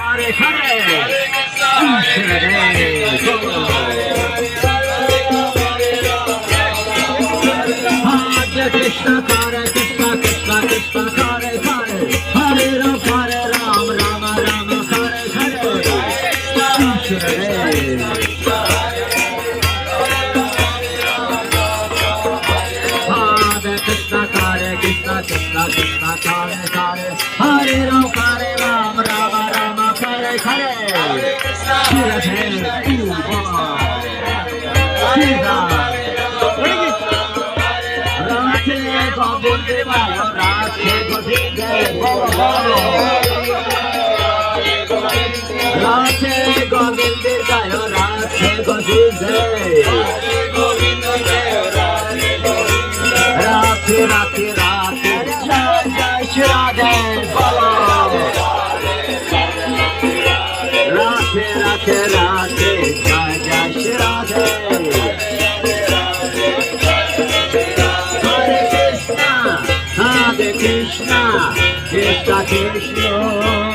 Hare Hare Krishna Hare Krishna Krishna Krishna Hare Hare Hare Ram Rama Rama Hare Hare Hare Krishna Hare Krishna Krishna Krishna Hare Hare Hare Ram Rama Rama Hare Hare Radhe Govind Jaya Radhe Govind Jaya Radhe Radhe Radhe Jai Jai Shri Radhe Radhe Radhe Radhe Jai Jai Shri Radhe Hare Krishna Krishna Krishna